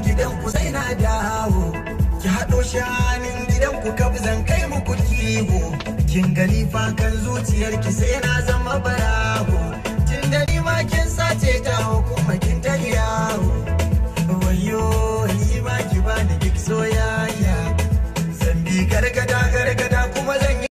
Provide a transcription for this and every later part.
gidanku sai na dawo, ki haɗo shanin gidanku kabzan kai muku kiwo, kin gani fa kan zuciyarki sai na zama barawo, tun da ni ma kin sace ta kuma kin ta yawo, wayo ni ma ki bani duk soyayya, zan bi gargada gargada kuma zan yi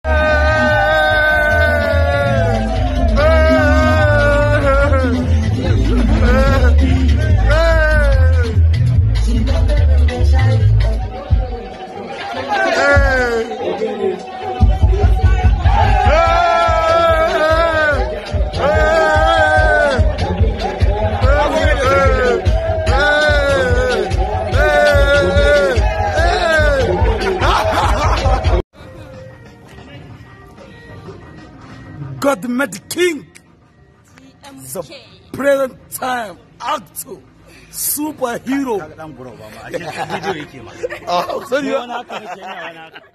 God made king, the present time actor, superhero. Ka dan buro ba ma, a cikin video yake ma. Oh, sorry.